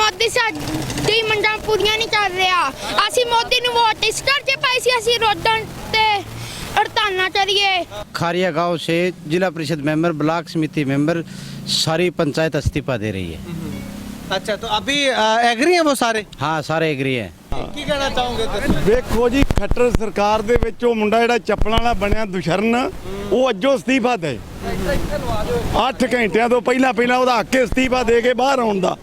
ਮੋਦੀ ਸਾਡੀ ਮੰਗਾਂ ਪੂਰੀਆਂ ਨਹੀਂ ਕਰ ਰਿਹਾ। ਅਸੀਂ ਮੋਦੀ ਨੂੰ ਵੋਟ ਇਸ ਕਰਕੇ ਪਾਈ ਸੀ, ਅਸੀਂ ਰੋਡਾਂ ਤੇ हड़ताल करिए। खारिया गांव से जिला परिषद मेंबर, ब्लॉक समिति मेंबर, सारी पंचायत इस्तीफा दे रही है। अच्छा, तो अभी एग्री हैं वो सारे? हाँ, सारे एग्री है। की कहना चाहोगे? ਵੇਖੋ ਜੀ, ਖੱਟਰ ਸਰਕਾਰ ਦੇ ਵਿੱਚ ਉਹ ਮੁੰਡਾ ਜਿਹੜਾ ਚੱਪਲਾਂ ਵਾਲਾ ਬਣਿਆ ਦੁਸ਼ਰਨ, ਉਹ ਅੱਜੋਂ ਅਸਤੀਫਾ ਦੇ 8 ਘੰਟਿਆਂ ਤੋਂ ਪਹਿਲਾਂ ਉਹਦਾ ਹੱਕ ਅਸਤੀਫਾ ਦੇ ਕੇ ਬਾਹਰ ਆਉਣ ਦਾ।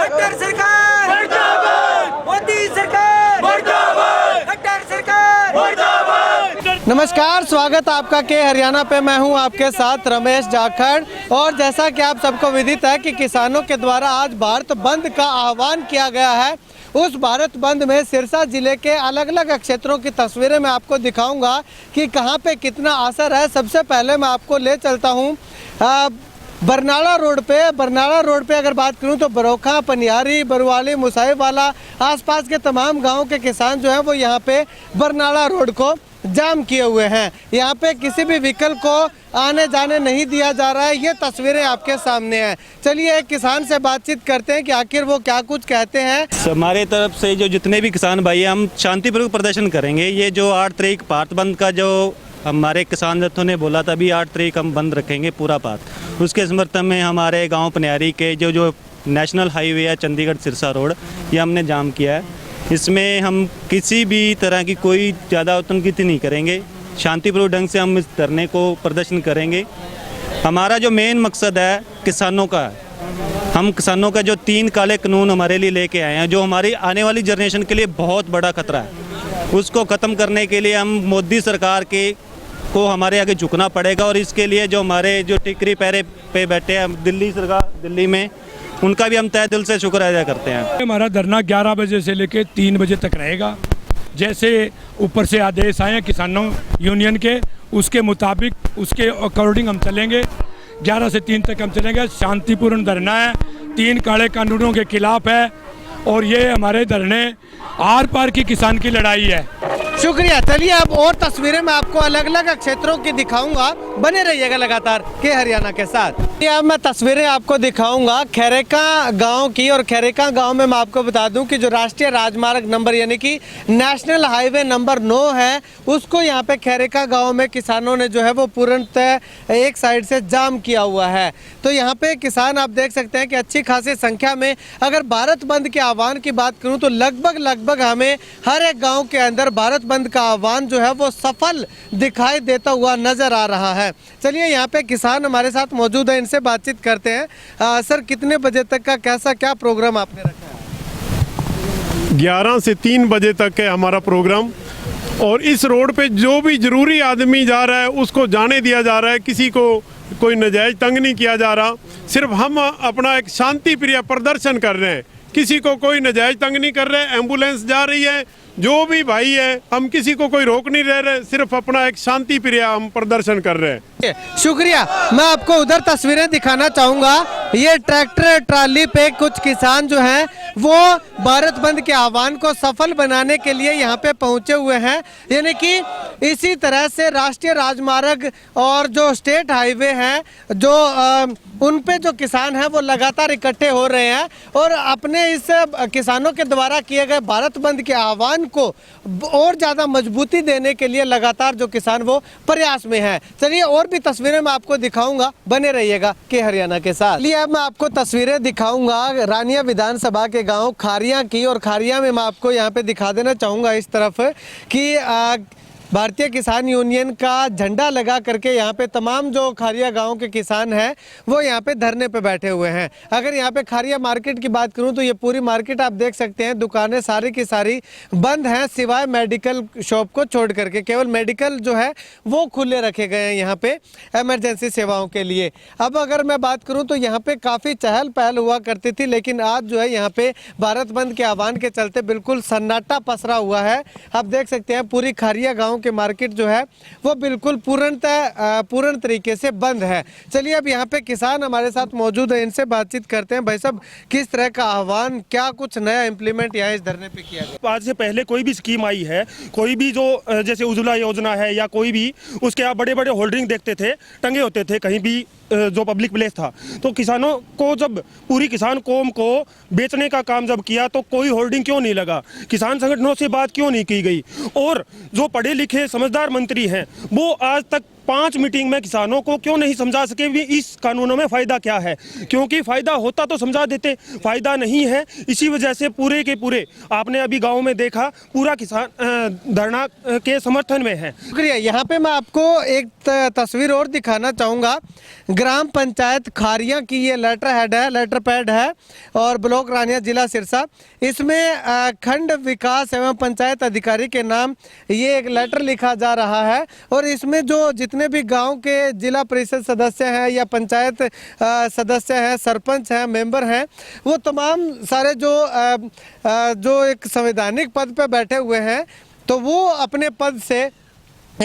खट्टर सरकार मुर्दाबाद, मोदी सरकार मुर्दाबाद, खट्टर सरकार मुर्दाबाद। नमस्कार, स्वागत आपका के हरियाणा पे। मैं हूं आपके साथ रमेश जाखड़। और जैसा कि आप सबको विदित है कि किसानों के द्वारा आज भारत बंद का आह्वान किया गया है। उस भारत बंद में सिरसा जिले के अलग अलग क्षेत्रों की तस्वीरें मैं आपको दिखाऊंगा कि कहां पे कितना असर है। सबसे पहले मैं आपको ले चलता हूं बरनाला रोड पे अगर बात करूं तो बरोखा, पनियारी, बरवाली, मुसाहिबवाला, आसपास के तमाम गांवों के किसान जो हैं वो यहां पे बरनाला रोड को जाम किए हुए हैं। यहाँ पे किसी भी व्हीकल को आने जाने नहीं दिया जा रहा है। ये तस्वीरें आपके सामने हैं। चलिए एक किसान से बातचीत करते हैं कि आखिर वो क्या कुछ कहते हैं। हमारे तरफ से जो जितने भी किसान भाई हैं, हम शांतिपूर्वक प्रदर्शन करेंगे। ये जो 8 तारीख भारत बंद का जो हमारे किसान जत्थों ने बोला था, भी 8 तारीख हम बंद रखेंगे पूरा भारत, उसके समर्थन में हमारे गाँव पनियारी के जो नेशनल हाईवे है चंडीगढ़ सिरसा रोड, ये हमने जाम किया है। इसमें हम किसी भी तरह की कोई ज़्यादा उतंकित नहीं करेंगे। शांतिपूर्वक ढंग से हम इस धरने को प्रदर्शन करेंगे। हमारा जो मेन मकसद है किसानों का है। हम किसानों का जो 3 काले कानून हमारे लिए लेके आए हैं, जो हमारी आने वाली जनरेशन के लिए बहुत बड़ा खतरा है, उसको ख़त्म करने के लिए हम मोदी सरकार के को हमारे आगे झुकना पड़ेगा। और इसके लिए जो हमारे जो टिकरी पैरे पे बैठे हैं दिल्ली सरकार, दिल्ली में, उनका भी हम तहे दिल से शुक्र अदा करते हैं। हमारा धरना 11 बजे से लेकर 3 बजे तक रहेगा। जैसे ऊपर से आदेश आए हैं किसानों यूनियन के, उसके मुताबिक उसके अकॉर्डिंग हम चलेंगे। 11 से 3 तक हम चलेंगे। शांतिपूर्ण धरना है, 3 काले कानूनों के खिलाफ है। और ये हमारे धरने आर पार की किसान की लड़ाई है। शुक्रिया। चलिए अब और तस्वीरें मैं आपको अलग अलग क्षेत्रों की दिखाऊंगा। बने रहिएगा लगातार के हरियाणा के साथ। अब मैं तस्वीरें आपको दिखाऊंगा खैरेका गांव की। और खैरेका गांव में मैं आपको बता दूं कि जो राष्ट्रीय राजमार्ग नंबर यानी कि नेशनल हाईवे नंबर 9 है, उसको यहाँ पे खैरेका गांव में किसानों ने जो है वो पूर्णतः एक साइड से जाम किया हुआ है। तो यहाँ पे किसान आप देख सकते हैं कि अच्छी खासी संख्या में, अगर भारत बंद के आह्वान की बात करूँ तो लगभग हमें हर एक गाँव के अंदर भारत बंद का आह्वान जो है वो सफल दिखाई देता हुआ नजर आ रहा है। चलिए यहाँ पे किसान हमारे साथ मौजूद है, इनसे बातचीत करते हैं। सर, कितने बजे तक का क्या प्रोग्राम आपने रखा है? 11 से 3 बजे तक है हमारा प्रोग्राम। और इस रोड पे जो भी जरूरी आदमी जा रहा है उसको जाने दिया जा रहा है। किसी को कोई नजायज तंग नहीं किया जा रहा। सिर्फ हम अपना एक शांति प्रिय प्रदर्शन कर रहे हैं, किसी को कोई नजायज तंग नहीं कर रहे। एम्बुलेंस जा रही है, जो भी भाई है, हम किसी को कोई रोक नहीं रहे, सिर्फ अपना एक शांति प्रिय हम प्रदर्शन कर रहे हैं। शुक्रिया। मैं आपको उधर तस्वीरें दिखाना चाहूँगा। ये ट्रैक्टर ट्राली पे कुछ किसान जो हैं वो भारत बंद के आह्वान को सफल बनाने के लिए यहाँ पे पहुँचे हुए हैं। यानी कि इसी तरह से राष्ट्रीय राजमार्ग और जो स्टेट हाईवे हैं, जो उन पे जो किसान हैं वो लगातार इकट्ठे हो रहे हैं और अपने इस किसानों के द्वारा किए गए भारत बंद के आह्वान को और ज़्यादा मजबूती देने के लिए लगातार जो किसान वो प्रयास में हैं। चलिए और भी तस्वीरें मैं आपको दिखाऊंगा, बने रहिएगा के हरियाणा के साथ। लिए अब मैं आपको तस्वीरें दिखाऊंगा रानिया विधानसभा के गांव खारिया की। और खारिया में मैं आपको यहाँ पे दिखा देना चाहूँगा इस तरफ कि भारतीय किसान यूनियन का झंडा लगा करके यहाँ पे तमाम जो खारिया गांव के किसान हैं वो यहाँ पे धरने पे बैठे हुए हैं। अगर यहाँ पे खारिया मार्केट की बात करूँ तो ये पूरी मार्केट आप देख सकते हैं, दुकानें सारी की सारी बंद हैं सिवाय मेडिकल शॉप को छोड़ करके। केवल मेडिकल जो है वो खुले रखे गए हैं यहाँ पे इमरजेंसी सेवाओं के लिए। अब अगर मैं बात करूँ तो यहाँ पे काफ़ी चहल पहल हुआ करती थी, लेकिन आज जो है यहाँ पे भारत बंद के आह्वान के चलते बिल्कुल सन्नाटा पसरा हुआ है। आप देख सकते हैं पूरी खारिया गाँव की मार्केट जो है वो बिल्कुल पूर्ण तरीके से बंद है। चलिए अब यहाँ पे किसान हमारे साथ मौजूद है, इनसे बातचीत करते हैं। भाई साहब, किस तरह का आह्वान, क्या कुछ नया इम्प्लीमेंट यहाँ इस धरने पे किया गया? आज से पहले कोई भी स्कीम आई है, कोई भी जो जैसे उज्ज्वला योजना है या कोई भी, उसके आप बड़े बड़े होल्डिंग देखते थे, टंगे होते थे कहीं भी जो पब्लिक प्लेस था। तो किसानों को जब पूरी किसान कौम को बेचने का काम जब किया तो कोई होल्डिंग क्यों नहीं लगा, किसान संगठनों से बात क्यों नहीं की गई? और जो पढ़े लिखे समझदार मंत्री हैं वो आज तक 5 मीटिंग में किसानों को क्यों नहीं समझा सके भी इस कानूनों में फ़ायदा क्या है? क्योंकि फ़ायदा होता तो समझा देते, फ़ायदा नहीं है। इसी वजह से पूरे के पूरे आपने अभी गांव में देखा, पूरा किसान धरना के समर्थन में है। शुक्रिया। यहाँ पे मैं आपको एक तस्वीर और दिखाना चाहूँगा। ग्राम पंचायत खारिया की ये लेटर पैड है और ब्लॉक रानिया, जिला सिरसा। इसमें खंड विकास एवं पंचायत अधिकारी के नाम ये एक लेटर लिखा जा रहा है और इसमें जो जितने भी गांव के जिला परिषद सदस्य हैं या पंचायत सदस्य हैं, सरपंच हैं, मेंबर हैं, वो तमाम सारे जो एक संवैधानिक पद पे बैठे हुए हैं, तो वो अपने पद से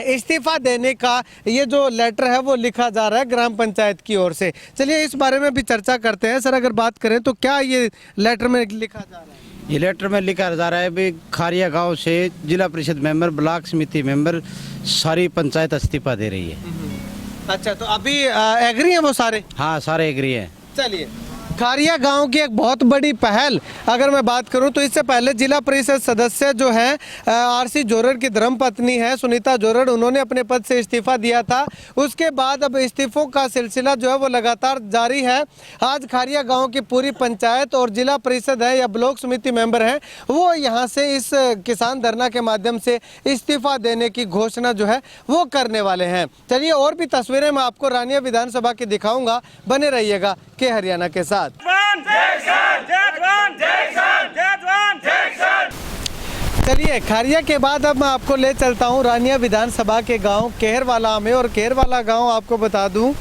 इस्तीफा देने का ये जो लेटर है वो लिखा जा रहा है ग्राम पंचायत की ओर से। चलिए इस बारे में भी चर्चा करते हैं। सर, अगर बात करें तो क्या ये लेटर में लिखा जा रहा है? ये लेटर में लिखा जा रहा है भी खारिया गांव से जिला परिषद मेंबर, ब्लॉक समिति मेंबर, सारी पंचायत इस्तीफा दे रही है। अच्छा, तो अभी एग्री हैं वो सारे? हाँ, सारे एग्री हैं। चलिए, खारिया गांव की एक बहुत बड़ी पहल अगर मैं बात करूं तो इससे पहले जिला परिषद सदस्य जो हैं आरसी जोरड़ की धर्मपत्नी है सुनीता जोरड़, उन्होंने अपने पद से इस्तीफा दिया था। उसके बाद अब इस्तीफों का सिलसिला जो है वो लगातार जारी है। आज खारिया गांव की पूरी पंचायत और जिला परिषद है या ब्लॉक समिति मेंबर हैं, वो यहाँ से इस किसान धरना के माध्यम से इस्तीफा देने की घोषणा जो है वो करने वाले हैं। चलिए और भी तस्वीरें मैं आपको रानिया विधानसभा की दिखाऊंगा, बने रहिएगा के हरियाणा के साथ। चलिए, खारिया के बाद अब मैं आपको ले चलता हूँ रानिया विधानसभा के गांव केहरवाला में। और केहरवाला गांव आपको बता दूं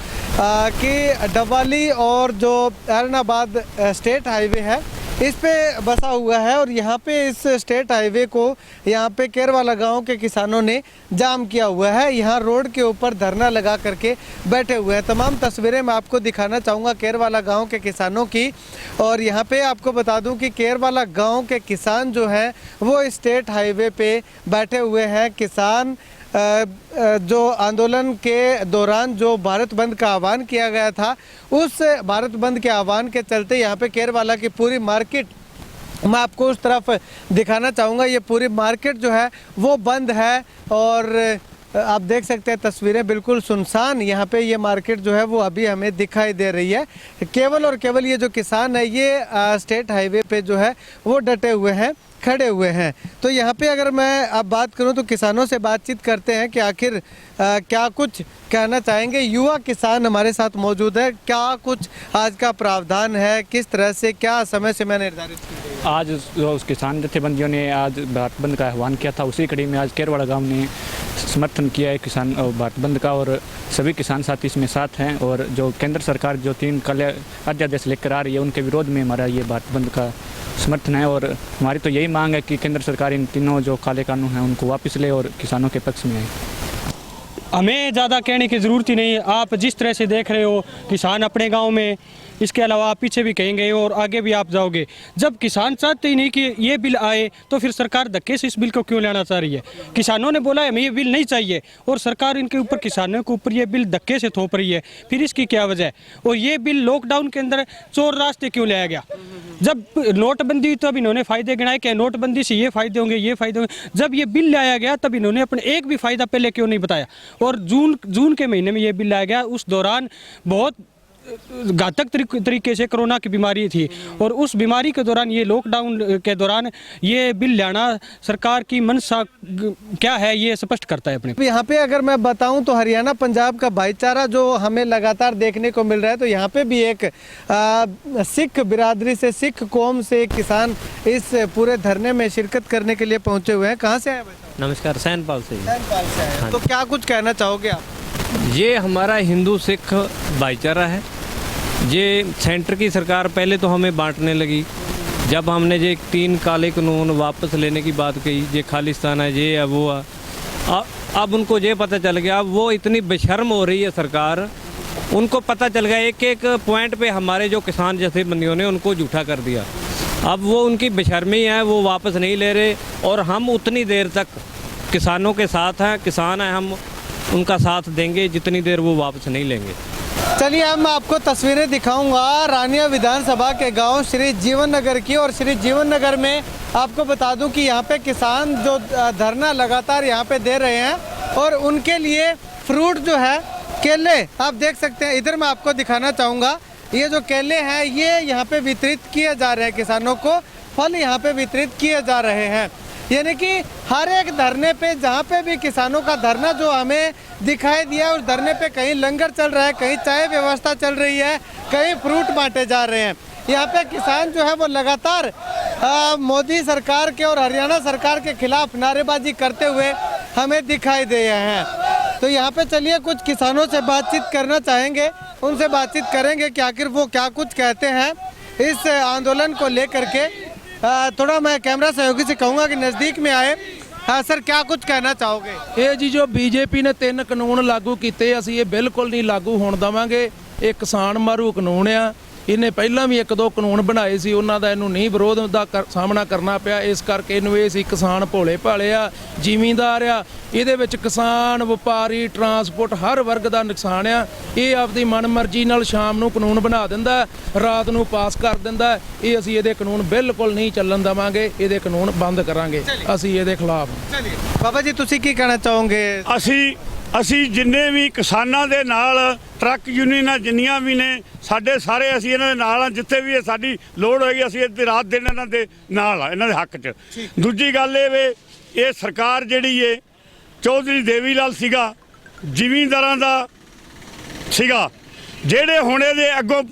कि डबवाली और जो एलनाबाद स्टेट हाईवे है इस पे बसा हुआ है और यहाँ पे इस स्टेट हाईवे को यहाँ पे केरवाला गांव के किसानों ने जाम किया हुआ है। यहाँ रोड के ऊपर धरना लगा करके बैठे हुए हैं। तमाम तस्वीरें मैं आपको दिखाना चाहूँगा केरवाला गांव के किसानों की। और यहाँ पे आपको बता दूं कि केरवाला गांव के किसान जो हैं वो स्टेट हाईवे पे बैठे हुए हैं। किसान जो आंदोलन के दौरान जो भारत बंद का आह्वान किया गया था, उस भारत बंद के आह्वान के चलते यहाँ पे केरवाला की पूरी मार्केट मैं आपको उस तरफ दिखाना चाहूँगा। ये पूरी मार्केट जो है वो बंद है और आप देख सकते हैं तस्वीरें बिल्कुल सुनसान यहाँ पे ये मार्केट जो है वो अभी हमें दिखाई दे रही है। केवल और केवल ये जो किसान है ये स्टेट हाईवे पे जो है वो डटे हुए हैं, खड़े हुए हैं। तो यहाँ पे अगर मैं अब बात करूँ तो किसानों से बातचीत करते हैं कि आखिर क्या कुछ कहना चाहेंगे। युवा किसान हमारे साथ मौजूद है, क्या कुछ आज का प्रावधान है, किस तरह से क्या समय सीमा निर्धारित की गई? आज जो उस किसान जथेबंदियों ने आज भारत बंद का आह्वान किया था, उसी कड़ी में आज केरवाड़ा गांव ने समर्थन किया है किसान भारत बंद का और सभी किसान साथी इसमें साथ हैं। और जो केंद्र सरकार जो 3 काले अध्यादेश लेकर आ रही है उनके विरोध में हमारा ये भारत बंद का समर्थन है। और हमारी तो यही मांग है कि केंद्र सरकार इन तीनों जो काले कानून हैं उनको वापस ले और किसानों के पक्ष में आए। हमें ज़्यादा कहने की ज़रूरत ही नहीं। आप जिस तरह से देख रहे हो किसान अपने गांव में, इसके अलावा आप पीछे भी कहीं गए और आगे भी आप जाओगे। जब किसान चाहते ही नहीं कि ये बिल आए तो फिर सरकार धक्के से इस बिल को क्यों लाना चाह रही है? किसानों ने बोला हमें ये बिल नहीं चाहिए और सरकार इनके ऊपर, किसानों के ऊपर ये बिल धक्के से थोप रही है। फिर इसकी क्या वजह है? और ये बिल लॉकडाउन के अंदर चोर रास्ते क्यों लाया गया? जब नोटबंदी तब इन्होंने फ़ायदे गिनाए कि नोटबंदी से ये फ़ायदे होंगे, ये फ़ायदे होंगे। जब ये बिल लाया गया तब इन्होंने अपने एक भी फ़ायदा पहले क्यों नहीं बताया? और जून के महीने में ये बिल लाया गया, उस दौरान बहुत घातक तरीके से कोरोना की बीमारी थी और उस बीमारी के दौरान, ये लॉकडाउन के दौरान ये बिल लाना सरकार की मंशा क्या है ये स्पष्ट करता है अपने। यहाँ पे अगर मैं बताऊं तो हरियाणा पंजाब का भाईचारा जो हमें लगातार देखने को मिल रहा है, तो यहाँ पे भी एक सिख बिरादरी से, सिख कौम से किसान इस पूरे धरने में शिरकत करने के लिए पहुँचे हुए हैं। कहाँ से आए भाई? नमस्कार, सैनपाल से। सैनपाल से आए। तो क्या कुछ कहना चाहोगे आप? ये हमारा हिंदू सिख भाईचारा है। ये सेंटर की सरकार पहले तो हमें बांटने लगी, जब हमने ये 3 काले कानून वापस लेने की बात कही, ये खालिस्तान है, ये है, वो है। अब उनको ये पता चल गया, अब वो इतनी बेशर्म हो रही है सरकार, उनको पता चल गया एक एक पॉइंट पे हमारे जो किसान जैसे बंदियों ने उनको झूठा कर दिया। अब वो उनकी बेशर्मी है, वो वापस नहीं ले रहे और हम उतनी देर तक किसानों के साथ हैं, किसान हैं, हम उनका साथ देंगे जितनी देर वो वापस नहीं लेंगे। चलिए अब मैं आपको तस्वीरें दिखाऊंगा रानिया विधानसभा के गांव श्री जीवन नगर की। और श्री जीवन नगर में आपको बता दूं कि यहाँ पे किसान जो धरना लगातार यहाँ पे दे रहे हैं और उनके लिए फ्रूट जो है केले आप देख सकते हैं। इधर मैं आपको दिखाना चाहूँगा, ये जो केले हैं ये यहाँ पे वितरित किए जा रहे हैं, किसानों को फल यहाँ पे वितरित किए जा रहे हैं। यानी कि हर एक धरने पे जहाँ पे भी किसानों का धरना जो हमें दिखाई दिया, उस धरने पे कहीं लंगर चल रहा है, कहीं चाय व्यवस्था चल रही है, कहीं फ्रूट बांटे जा रहे हैं। यहाँ पे किसान जो है वो लगातार मोदी सरकार के और हरियाणा सरकार के खिलाफ नारेबाजी करते हुए हमें दिखाई दे रहे हैं। तो यहाँ पे चलिए कुछ किसानों से बातचीत करना चाहेंगे, उनसे बातचीत करेंगे कि आखिर वो क्या कुछ कहते हैं इस आंदोलन को लेकर के। थोड़ा मैं कैमरा सहयोगी से कहूँगा कि नज़दीक में आए। हाँ सर, क्या कुछ कहना चाहोगे? ਇਹ ਜੀ ਜੋ ਬੀਜੇਪੀ ਨੇ 3 ਕਾਨੂੰਨ ਲਾਗੂ ਕੀਤੇ, ਅਸੀਂ ਇਹ ਬਿਲਕੁਲ ਨਹੀਂ ਲਾਗੂ ਹੋਣ ਦੇਵਾਂਗੇ। ਇਹ ਕਿਸਾਨ ਮਾਰੂ ਕਾਨੂੰਨ ਆ। ਇਹਨੇ ਪਹਿਲਾਂ ਵੀ 1-2 ਕਾਨੂੰਨ ਬਣਾਏ ਸੀ, ਉਹਨਾਂ ਦਾ ਇਹਨੂੰ ਨਹੀਂ ਵਿਰੋਧ ਦਾ ਸਾਹਮਣਾ ਕਰਨਾ ਪਿਆ। ਇਸ ਕਰਕੇ ਇਹਨੂੰ ਇਹ ਸੀ ਕਿਸਾਨ ਭੋਲੇ ਭਾਲੇ ਆ, ਜ਼ਿਮੀਂਦਾਰ ਆ, ਇਹਦੇ ਵਿੱਚ ਕਿਸਾਨ, ਵਪਾਰੀ, ਟਰਾਂਸਪੋਰਟ ਹਰ ਵਰਗ ਦਾ ਨੁਕਸਾਨ ਆ। ਇਹ ਆਪਦੀ ਮਨਮਰਜ਼ੀ ਨਾਲ ਸ਼ਾਮ ਨੂੰ ਕਾਨੂੰਨ ਬਣਾ ਦਿੰਦਾ, ਰਾਤ ਨੂੰ ਪਾਸ ਕਰ ਦਿੰਦਾ। ਇਹ ਅਸੀਂ ਇਹਦੇ ਕਾਨੂੰਨ ਬਿਲਕੁਲ ਨਹੀਂ ਚੱਲਣ ਦੇਵਾਂਗੇ, ਇਹਦੇ ਕਾਨੂੰਨ ਬੰਦ ਕਰਾਂਗੇ, ਅਸੀਂ ਇਹਦੇ ਖਿਲਾਫ। ਬਾਬਾ ਜੀ ਤੁਸੀਂ ਕੀ ਕਹਿਣਾ ਚਾਹੋਗੇ? ਅਸੀਂ ਜਿੰਨੇ ਵੀ ਕਿਸਾਨਾਂ ਦੇ ਨਾਲ ਟਰੱਕ ਯੂਨੀਅਨਾਂ ਜਿੰਨੀਆਂ ਵੀ ਨੇ ਸਾਡੇ ਸਾਰੇ ਅਸੀਂ ਇਹਨਾਂ ਦੇ ਨਾਲ ਆ। ਜਿੱਥੇ ਵੀ ਇਹ ਸਾਡੀ ਲੋੜ ਹੋਏਗੀ ਅਸੀਂ ਇੱਥੇ ਰਾਤ ਦਿਨ ਇਹਨਾਂ ਦੇ ਨਾਲ ਆ, ਇਹਨਾਂ ਦੇ ਹੱਕ 'ਚ। ਦੂਜੀ ਗੱਲ ਇਹ ਵੇ, ਇਹ ਸਰਕਾਰ ਜਿਹੜੀ ਏ ਚੌਧਰੀ ਦੇਵੀ ਲਾਲ ਸੀਗਾ, ਜ਼ਿਮੀਂਦਾਰਾਂ ਦਾ ਸੀਗਾ, ਜਿਹੜੇ ਹੁਣ ਇਹਦੇ ਅੱਗੋਂ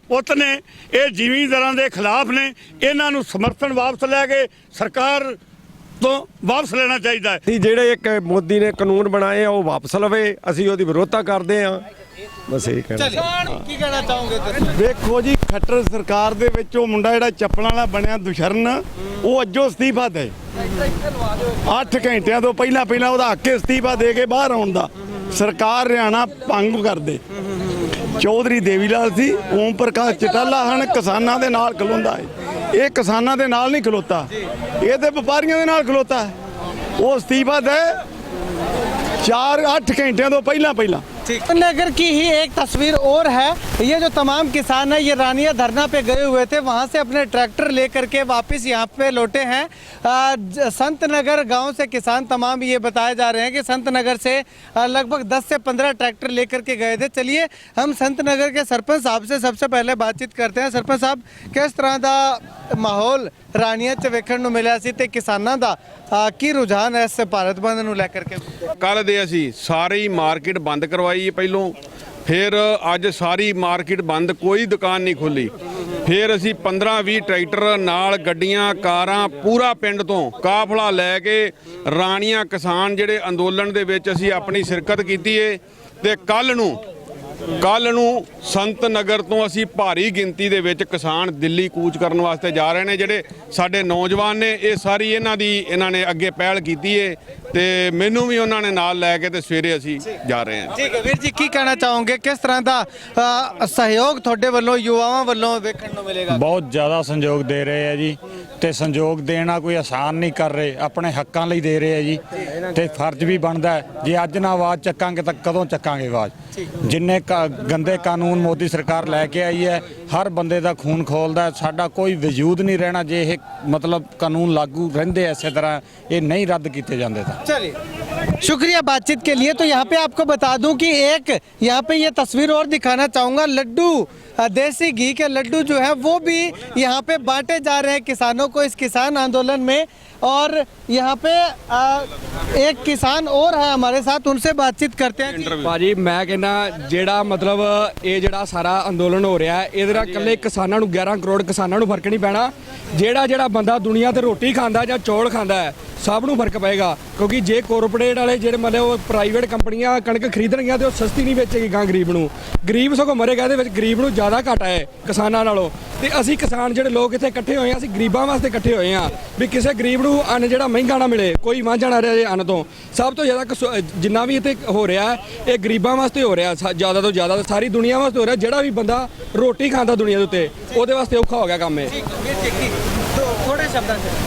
ਪੁੱਤ ਨੇ ਇਹ ਜ਼ਿਮੀਂਦਾਰਾਂ ਦੇ ਖਿਲਾਫ ਨੇ। ਇਹਨਾਂ ਨੂੰ ਸਮਰਥਨ ਵਾਪਸ ਲੈ ਕੇ ਸਰਕਾਰ ਤੋਂ ਵਾਪਸ ਲੈਣਾ ਚਾਹੀਦਾ ਹੈ। ਜਿਹੜੇ ਇੱਕ ਮੋਦੀ ਨੇ ਕਾਨੂੰਨ ਬਣਾਏ ਆ ਉਹ ਵਾਪਸ ਲਵੇ, ਅਸੀਂ ਉਹਦੀ ਵਿਰੋਧਤਾ ਕਰਦੇ ਆ। ਬਸ ਇਹ ਕਹਿਣਾ। ਕੀ ਕਹਿਣਾ ਚਾਹੋਗੇ ਤੁਸੀਂ? ਵੇਖੋ ਜੀ, ਖੱਟਰ ਸਰਕਾਰ ਦੇ ਵਿੱਚ ਉਹ ਮੁੰਡਾ ਜਿਹੜਾ ਚੱਪਲਾਂ ਵਾਲਾ ਬਣਿਆ ਦੁਸ਼ਰਨ, ਉਹ ਅੱਜੋਂ ਅਸਤੀਫਾ ਦੇ 8 ਘੰਟਿਆਂ ਤੋਂ ਪਹਿਲਾਂ ਉਹਦਾ ਹੱਕ ਅਸਤੀਫਾ ਦੇ ਕੇ ਬਾਹਰ ਆਉਣ ਦਾ। ਸਰਕਾਰ ਹਰਿਆਣਾ ਭੰਗ ਕਰਦੇ। ਚੌਧਰੀ ਦੇਵੀ ਲਾਲ ਸੀ, ਓਮ ਪ੍ਰਕਾਸ਼ ਚਟਾਲਾ ਹਨ ਕਿਸਾਨਾਂ ਦੇ ਨਾਲ ਖਲੋਂਦਾ ਹੈ। ਇਹ ਕਿਸਾਨਾਂ ਦੇ ਨਾਲ ਨਹੀਂ ਖਲੋਤਾ, ਇਹ ਤੇ ਵਪਾਰੀਆਂ ਦੇ ਨਾਲ ਖਲੋਤਾ ਹੈ। ਉਹ ਅਸਤੀਫਾ ਦੇ 4-8 घंटे तो पहला नगर की ही एक तस्वीर और है। ये जो तमाम किसान है ये रानिया धरना पे गए हुए थे, वहाँ से अपने ट्रैक्टर लेकर के वापस यहाँ पे लौटे हैं। संत नगर गांव से किसान तमाम ये बताए जा रहे हैं कि संत नगर से लगभग 10 से 15 ट्रैक्टर लेकर के गए थे। चलिए हम संत नगर के सरपंच साहब से सबसे पहले बातचीत करते हैं। सरपंच साहब, किस तरह का माहौल ਰਾਣੀਆਂ 'ਚ ਵੇਖਣ ਨੂੰ ਮਿਲਿਆ ਸੀ ਤੇ ਕਿਸਾਨਾਂ ਦਾ ਕੀ ਰੁਝਾਨ ਹੈ ਇਸ ਭਾਰਤ ਬੰਦ ਨੂੰ ਲੈ ਕਰਕੇ? ਕੱਲ ਦੇ ਅਸੀਂ ਸਾਰੀ ਮਾਰਕੀਟ ਬੰਦ ਕਰਵਾਈ ਪਹਿਲੋਂ, ਫਿਰ ਅੱਜ ਸਾਰੀ ਮਾਰਕੀਟ ਬੰਦ, ਕੋਈ ਦੁਕਾਨ ਨਹੀਂ ਖੁੱਲੀ। ਫਿਰ ਅਸੀਂ 15-20 ਟਰੈਕਟਰ ਨਾਲ ਗੱਡੀਆਂ, ਕਾਰਾਂ, ਪੂਰਾ ਪਿੰਡ ਤੋਂ ਕਾਫਲਾ ਲੈ ਕੇ ਰਾਣੀਆਂ ਕਿਸਾਨ ਜਿਹੜੇ ਅੰਦੋਲਨ ਦੇ ਵਿੱਚ ਅਸੀਂ ਆਪਣੀ ਸ਼ਿਰਕਤ ਕੀਤੀ ਏ। ਤੇ ਕੱਲ ਨੂੰ ਸੰਤ ਨਗਰ ਤੋਂ ਅਸੀਂ ਭਾਰੀ ਗਿਣਤੀ ਦੇ ਵਿੱਚ ਕਿਸਾਨ ਦਿੱਲੀ ਕੂਚ ਕਰਨ ਵਾਸਤੇ ਜਾ ਰਹੇ ਨੇ। ਜਿਹੜੇ ਸਾਡੇ ਨੌਜਵਾਨ ਨੇ ਇਹ ਸਾਰੀ ਇਹਨਾਂ ਨੇ ਅੱਗੇ ਪਹਿਲ ਕੀਤੀ ਏ ਤੇ ਮੈਨੂੰ ਵੀ ਉਹਨਾਂ ਨੇ ਨਾਲ ਲੈ ਕੇ ਤੇ ਸਵੇਰੇ ਅਸੀਂ ਜਾ ਰਹੇ ਹਾਂ। ਠੀਕ ਹੈ ਵੀਰ ਜੀ, ਕੀ ਕਹਿਣਾ ਚਾਹੋਗੇ? ਕਿਸ ਤਰ੍ਹਾਂ ਦਾ ਸਹਿਯੋਗ ਤੁਹਾਡੇ ਵੱਲੋਂ ਯੁਵਾਵਾਂ ਵੱਲੋਂ ਵੇਖਣ ਨੂੰ ਮਿਲੇਗਾ? ਬਹੁਤ ਜ਼ਿਆਦਾ ਸੰਯੋਗ ਦੇ ਰਹੇ ਆ ਜੀ, ਤੇ ਸੰਯੋਗ ਦੇਣਾ ਕੋਈ ਆਸਾਨ ਨਹੀਂ ਕਰ ਰਹੇ, ਆਪਣੇ ਹੱਕਾਂ ਲਈ ਦੇ ਰਹੇ ਆ ਜੀ। ਤੇ ਫਰਜ਼ ਵੀ ਬਣਦਾ ਜੇ ਅੱਜ ਨਾ ਆਵਾਜ਼ ਚੱਕਾਂਗੇ ਤਾਂ ਕਦੋਂ ਚੱਕਾਂਗੇ ਆਵਾਜ਼? ਜਿੰਨੇ ਗੰਦੇ ਕਾਨੂੰਨ ਮੋਦੀ ਸਰਕਾਰ ਲੈ ਕੇ ਆਈ ਹੈ, ਹਰ ਬੰਦੇ ਦਾ ਖੂਨ ਖੋਲਦਾ। ਸਾਡਾ ਕੋਈ ਵਜੂਦ ਨਹੀਂ ਰਹਿਣਾ ਜੇ ਇਹ ਮਤਲਬ ਕਾਨੂੰਨ लागू रहते ऐसे तरह ये नहीं रद्द किए जाते था। चलिए शुक्रिया बातचीत के लिए। तो यहाँ पे आपको बता दूं कि एक यहाँ पे ये तस्वीर और दिखाना चाहूँगा। लड्डू, देसी घी के लड्डू जो है वो भी यहाँ पे बांटे जा रहे हैं किसानों को इस किसान आंदोलन में। और यहाँ पे एक किसान और है हमारे साथ, उनसे बातचीत करते हैं। भाजी मैं कहना ਜਿਹੜਾ ਮਤਲਬ ਇਹ ਜਿਹੜਾ ਸਾਰਾ ਅੰਦੋਲਨ ਹੋ ਰਿਹਾ ਹੈ ਇਹਦੇ ਨਾਲ ਇਕੱਲੇ ਕਿਸਾਨਾਂ ਨੂੰ 11 ਕਰੋੜ ਕਿਸਾਨਾਂ ਨੂੰ ਫਰਕ ਨਹੀਂ ਪੈਣਾ। ਜਿਹੜਾ ਬੰਦਾ ਦੁਨੀਆ ਤੇ ਰੋਟੀ ਖਾਂਦਾ ਜਾਂ ਚੌਲ ਖਾਂਦਾ ਹੈ ਸਭ ਨੂੰ ਫਰਕ ਪਏਗਾ ਕਿਉਂਕਿ ਜੇ ਕਾਰਪੋਰੇਟ ਵਾਲੇ ਜਿਹੜੇ ਮਤਲਬ ਉਹ ਪ੍ਰਾਈਵੇਟ ਕੰਪਨੀਆਂ ਕਣਕ ਖਰੀਦਣਗੀਆਂ ਤੇ ਉਹ ਸਸਤੀ ਨਹੀਂ ਵੇਚੇਗੀ ਗਾਂ ਗਰੀਬ ਨੂੰ। ਗਰੀਬ ਸਗੋਂ ਮਰੇਗਾ, ਇਹਦੇ ਵਿੱਚ ਗਰੀਬ ਨੂੰ ਜ਼ਿਆਦਾ ਘਾਟਾ ਹੈ ਕਿਸਾਨਾਂ ਨਾਲੋਂ। ਤੇ ਅਸੀਂ ਕਿਸਾਨ ਜਿਹੜੇ ਲੋਕ ਇੱਥੇ ਇਕੱਠੇ ਹੋਏ ਹਾਂ, ਅਸੀਂ ਗਰੀਬਾਂ ਵਾਸਤੇ ਇਕੱਠੇ ਹੋਏ ਹਾਂ ਵੀ ਕਿਸੇ ਗਰੀਬ ਨੂੰ ਅੰਨ ਜਿਹੜਾ ਮਹਿੰਗਾ ਨਾ ਮਿਲੇ, ਕੋਈ ਵਾਂਝਾ ਨਾ ਰਹੇ ਅੰਨ ਤੋਂ। ਸਭ ਤੋਂ ਜ਼ਿਆਦਾ ਜਿੰਨਾ ਵੀ ਇੱਥੇ ਹੋ ਰਿਹਾ ਇਹ ਗਰੀਬਾਂ ਵਾਸਤੇ ਹੋ ਰਿਹਾ, ਜ਼ਿਆਦਾ ਤੋਂ ਜ਼ਿਆਦਾ ਸਾਰੀ ਦੁਨੀਆ ਵਾਸਤੇ ਹੋ ਰਿਹਾ। ਜਿਹੜਾ ਵੀ ਬੰਦਾ ਰੋਟੀ ਖਾਂਦਾ ਦੁਨੀਆ ਦੇ ਉੱਤੇ ਉਹਦੇ ਵਾਸਤੇ ਔਖਾ ਹੋ ਗਿਆ ਕੰਮ ਇਹ।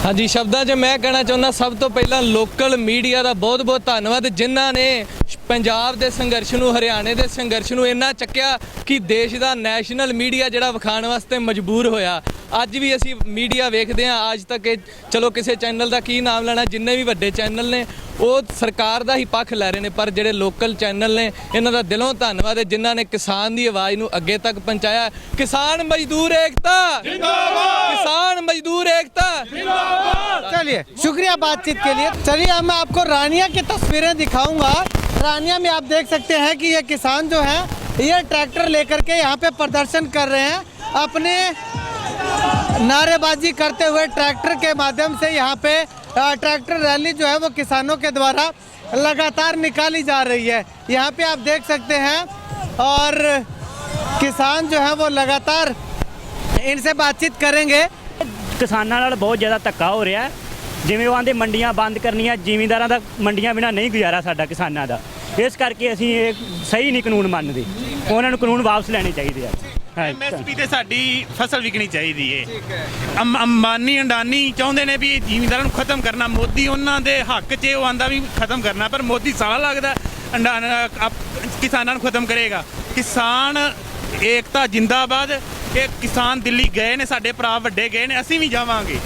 हाँ जी, शब्दां 'ਚ मैं कहना चाਹੁੰਦਾ ਸਭ ਤੋਂ ਪਹਿਲਾਂ ਲੋਕਲ ਮੀਡੀਆ ਦਾ ਬਹੁਤ ਬਹੁਤ ਧੰਨਵਾਦ ਜਿਨ੍ਹਾਂ ਨੇ ਪੰਜਾਬ ਦੇ ਸੰਘਰਸ਼ ਨੂੰ, ਹਰਿਆਣੇ ਦੇ ਸੰਘਰਸ਼ ਨੂੰ ਇੰਨਾ ਚੱਕਿਆ ਕਿ ਦੇਸ਼ ਦਾ ਨੈਸ਼ਨਲ ਮੀਡੀਆ ਜਿਹੜਾ ਵਿਖਾਉਣ ਵਾਸਤੇ ਮਜਬੂਰ ਹੋਇਆ। ਅੱਜ ਵੀ ਅਸੀਂ ਮੀਡੀਆ ਵੇਖਦੇ ਹਾਂ, ਅੱਜ ਤੱਕ ਚਲੋ ਕਿਸੇ ਚੈਨਲ ਦਾ ਕੀ ਨਾਮ ਲੈਣਾ, ਜਿੰਨੇ ਵੀ ਵੱਡੇ ਚੈਨਲ ਨੇ ਉਹ ਸਰਕਾਰ ਦਾ ਹੀ ਪੱਖ ਲੈ ਰਹੇ ਨੇ, ਪਰ ਜਿਹੜੇ ਲੋਕਲ ਚੈਨਲ ਨੇ ਇਹਨਾਂ ਦਾ ਦਿਲੋਂ ਧੰਨਵਾਦ ਹੈ ਜਿਨ੍ਹਾਂ ਨੇ ਕਿਸਾਨ ਦੀ ਆਵਾਜ਼ ਨੂੰ ਅੱਗੇ तक पहुंचाया। किसान मजदूर एकता जिंदाबाद, किसान मजदूर एकता जिंदाबाद। चलिए, शुक्रिया बातचीत के लिए। चलिए अब मैं आपको रानिया की तस्वीरें दिखाऊंगा। रानिया में आप देख सकते हैं कि ये किसान जो है ये ट्रैक्टर लेकर के यहाँ पे प्रदर्शन कर रहे हैं, अपने नारेबाजी करते हुए ट्रैक्टर के माध्यम से यहाँ पे ट्रैक्टर रैली जो है वो किसानों के द्वारा लगातार निकाली जा रही है। यहाँ पे आप देख सकते हैं और किसान जो है वो लगातार इनसे बातचीत करेंगे। किसानों नाल बहुत ज़्यादा धक्का हो रहा है, जिवें वो आंदे मंडियां बंद करनियां, ਜ਼ਿਮੀਂਦਾਰਾਂ ਦਾ ਮੰਡੀਆਂ ਬਿਨਾਂ ਨਹੀਂ ਗੁਜ਼ਾਰਾ ਸਾਡਾ ਕਿਸਾਨਾਂ ਦਾ। ਇਸ ਕਰਕੇ ਅਸੀਂ ਇਹ ਸਹੀ ਨਹੀਂ ਕਾਨੂੰਨ ਮੰਨਦੇ, ਉਹਨਾਂ ਨੂੰ ਕਾਨੂੰਨ ਵਾਪਸ ਲੈਣੇ ਚਾਹੀਦੇ ਆ। MSP ਤੇ ਸਾਡੀ ਫਸਲ ਵਿਕਣੀ ਚਾਹੀਦੀ ਏ। ਅੰਬਾਨੀ ਅੰਡਾਨੀ ਚਾਹੁੰਦੇ ਨੇ ਵੀ ਜ਼ਿਮੀਂਦਾਰਾਂ ਨੂੰ ਖਤਮ ਕਰਨਾ, ਮੋਦੀ ਉਹਨਾਂ ਦੇ ਹੱਕ 'ਚ ਉਹ ਆਂਦਾ ਵੀ ਖਤਮ ਕਰਨਾ, ਪਰ ਮੋਦੀ ਸਾਲਾ ਲੱਗਦਾ ਕਿਸਾਨਾਂ ਨੂੰ ਖਤਮ ਕਰੇਗਾ। ਕਿਸਾਨ ਏਕਤਾ ਜਿੰਦਾਬਾਦ। ਇਹ ਕਿਸਾਨ ਦਿੱਲੀ ਗਏ ਨੇ, ਸਾਡੇ ਭਰਾ ਵੱਡੇ ਗਏ ਨੇ, ਅਸੀਂ ਵੀ ਜਾਵਾਂਗੇ,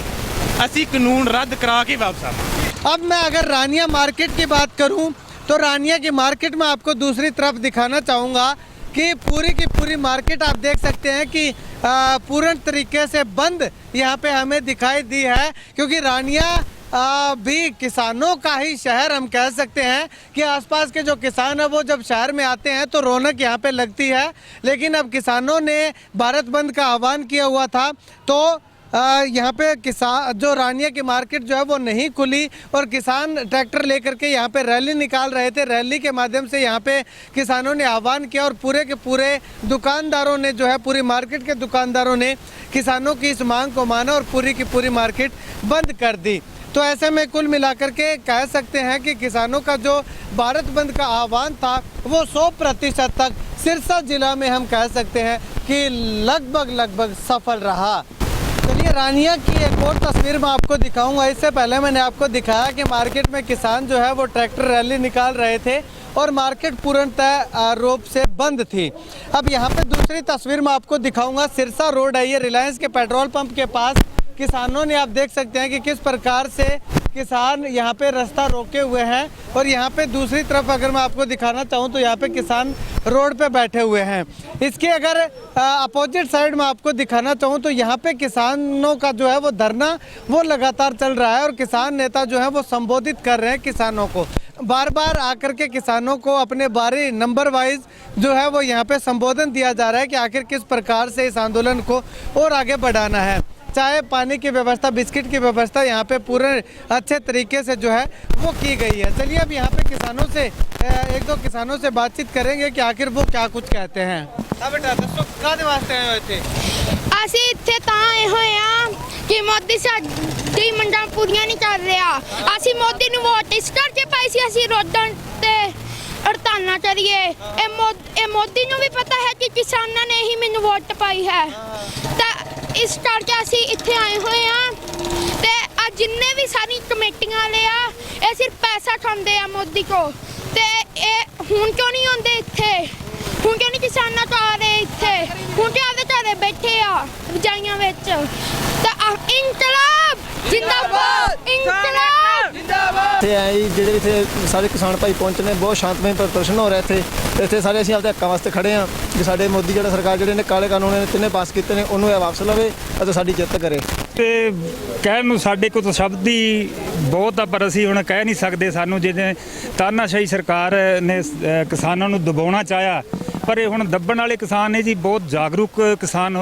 ਅਸੀਂ ਕਾਨੂੰਨ ਰੱਦ ਕਰਾ ਕੇ वापस आवांगे। अब मैं अगर रानिया मार्केट की बात करूं तो रानिया की मार्केट में आपको दूसरी तरफ दिखाना चाहूँगा कि पूरी की पूरी मार्केट आप देख सकते हैं कि पूर्ण तरीके से बंद यहाँ पे हमें दिखाई दी है, क्योंकि रानिया भी किसानों का ही शहर हम कह सकते हैं कि आसपास के जो किसान हैं वो जब शहर में आते हैं तो रौनक यहाँ पे लगती है। लेकिन अब किसानों ने भारत बंद का आह्वान किया हुआ था तो यहाँ पे किसान जो रानिया की मार्केट जो है वो नहीं खुली और किसान ट्रैक्टर लेकर के यहाँ पे रैली निकाल रहे थे। रैली के माध्यम से यहाँ पे किसानों ने आह्वान किया और पूरे के पूरे दुकानदारों ने जो है, पूरी मार्केट के दुकानदारों ने किसानों की इस मांग को माना और पूरी की पूरी मार्केट बंद कर दी। तो ऐसे में कुल मिलाकर के कह सकते हैं कि किसानों का जो भारत बंद का आह्वान था वो 100% तक सिरसा जिला में हम कह सकते हैं कि लगभग सफल रहा। चलिए रानिया की एक और तस्वीर मैं आपको दिखाऊंगा। इससे पहले मैंने आपको दिखाया कि मार्केट में किसान जो है वो ट्रैक्टर रैली निकाल रहे थे और मार्केट पूर्णतः रूप से बंद थी। अब यहाँ पे दूसरी तस्वीर मैं आपको दिखाऊंगा। सिरसा रोड है, ये रिलायंस के पेट्रोल पंप के पास किसानों ने आप देख सकते हैं कि किस प्रकार से किसान यहाँ पे रास्ता रोके हुए हैं और यहाँ पे दूसरी तरफ अगर मैं आपको दिखाना चाहूँ तो यहाँ पे किसान रोड पे बैठे हुए हैं। इसके अगर अपोजिट साइड में आपको दिखाना चाहूँ तो यहाँ पे किसानों का जो है वो धरना वो लगातार चल रहा है और किसान नेता जो है वो संबोधित कर रहे हैं किसानों को, बार बार आकर के किसानों को अपने बारी नंबर वाइज जो है वो यहाँ पे संबोधन दिया जा रहा है कि आखिर किस प्रकार से इस आंदोलन को और आगे बढ़ाना है। चाय पानी की व्यवस्था, बिस्किट की व्यवस्था यहाँ पे पूरे अच्छे तरीके से जो है वो की गई है। चलिए अब यहाँ पे किसानों से एक दो किसानों से बातचीत करेंगे कि आखिर वो क्या कुछ कहते हैं। बेटा दसो काहदे वास्ते आए हो इत्थे? ਅਸੀਂ ਇੱਥੇ ਤਾਂ ਆਏ ਹੋਏ ਆ ਕਿ ਮੋਦੀ ਸਾਡੀ ਮੰਗਾਂ ਪੂਰੀਆਂ ਨਹੀਂ ਕਰ ਰਿਹਾ। ਅਸੀਂ ਮੋਦੀ ਨੂੰ ਵੋਟ ਇਸ ਕਰਕੇ ਪਾਈ ਸੀ, ਅਸੀਂ ਰੋਡਾਂ ਤੇ ਹੜਤਾਲਾਂ ਕਰੀਏ। ਇਹ ਮੋਦੀ ਨੂੰ ਵੀ ਪਤਾ ਹੈ ਕਿ ਕਿਸਾਨਾਂ ਨੇ ਹੀ ਮੈਨੂੰ ਵੋਟ ਪਾਈ ਹੈ, ਤਾਂ ਇਸ ਕਰਕੇ ਅਸੀਂ ਇੱਥੇ ਆਏ ਹੋਏ ਆ। ਤੇ ਆ ਜਿੰਨੇ ਵੀ ਸਾਰੀ ਕਮੇਟੀਆਂ ਵਾਲੇ ਆ ਇਹ ਸਿਰਫ ਪੈਸਾ ਖਾਂਦੇ ਆ ਮੋਦੀ ਕੋ। ਤੇ ਇਹ ਹੁਣ ਕਿਉਂ ਨਹੀਂ ਆਉਂਦੇ ਇੱਥੇ, ਹੁਣ ਕਿਉਂ ਨਹੀਂ ਕਿਸਾਨਾਂ ਤੋਂ ਆ ਰਹੇ ਇੱਥੇ, ਹੁਣ ਕਿ ਆਦੇ ਘਰੇ ਬੈਠੇ ਆ ਰਜਾਈਆਂ ਵਿੱਚ। ਤਾਂ ਇਨਕਲਾਬ ਜਿੰਦਾਬਾਦ, ਇਨਕਲਾਬ ਜਿੰਦਾਬਾਦ। ਇੱਥੇ ਆਏ ਜਿਹੜੇ ਇੱਥੇ ਸਾਰੇ ਕਿਸਾਨ ਭਾਈ ਪਹੁੰਚੇ ਨੇ, ਬਹੁਤ ਸ਼ਾਂਤਮਈ ਪ੍ਰਦਰਸ਼ਨ ਹੋ ਰਿਹਾ ਇੱਥੇ ਸਾਰੇ ਅਸੀਂ ਆਪਦੇ ਹੱਕਾਂ ਵਾਸਤੇ ਖੜੇ ਹਾਂ ਕਿ ਸਾਡੇ ਮੋਦੀ ਜਿਹੜਾ ਸਰਕਾਰ ਜਿਹੜੇ ਨੇ ਕਾਲੇ ਕਾਨੂੰਨ ਨੇ ਤਿੰਨੇ ਪਾਸ ਕੀਤੇ ਨੇ ਉਹਨੂੰ ਇਹ ਵਾਪਸ ਲਵੇ ਅਤੇ ਸਾਡੀ ਜਿੱਤ ਕਰੇ। ਤੇ ਕਹਿਣ ਨੂੰ ਸਾਡੇ ਕੋਲ ਤਾਂ ਸ਼ਬਦ ਹੀ ਬਹੁਤ ਆ, ਪਰ ਅਸੀਂ ਹੁਣ ਕਹਿ ਨਹੀਂ ਸਕਦੇ। ਸਾਨੂੰ ਜਿਵੇਂ ਤਾਨਾਸ਼ਾਹੀ ਸਰਕਾਰ ਨੇ ਕਿਸਾਨਾਂ ਨੂੰ ਦਬਾਉਣਾ ਚਾਹਿਆ, ਪਰ ਇਹ ਹੁਣ ਦੱਬਣ ਵਾਲੇ ਕਿਸਾਨ ਨੇ ਜੀ, ਬਹੁਤ ਜਾਗਰੂਕ ਕਿਸਾਨ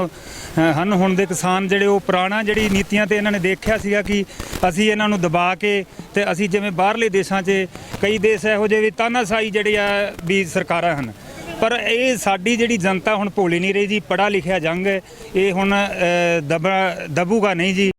ਹਨ ਹੁਣ ਦੇ ਕਿਸਾਨ ਜਿਹੜੇ। ਉਹ ਪੁਰਾਣਾ ਜਿਹੜੀ ਨੀਤੀਆਂ ਤੇ ਇਹਨਾਂ ਨੇ ਦੇਖਿਆ ਸੀਗਾ ਕਿ ਅਸੀਂ ਇਹਨਾਂ ਨੂੰ ਦਬਾ ਕੇ ਤੇ ਅਸੀਂ ਜਿਵੇਂ ਬਾਹਰਲੇ ਦੇਸ਼ਾਂ 'ਚ ਕਈ ਦੇਸ਼ ਇਹੋ ਜਿਹੇ ਵੀ ਤਾਨਾਸ਼ਾਹੀ ਜਿਹੜੇ ਆ ਵੀ ਸਰਕਾਰਾਂ ਹਨ, ਪਰ ਇਹ ਸਾਡੀ ਜਿਹੜੀ ਜਨਤਾ ਹੁਣ ਭੁੱਲ ਨਹੀਂ ਰਹੀ ਜੀ। ਪੜ੍ਹਾ ਲਿਖਿਆ ਜੰਗ ਇਹ ਹੁਣ ਦਬੂਗਾ ਨਹੀਂ ਜੀ।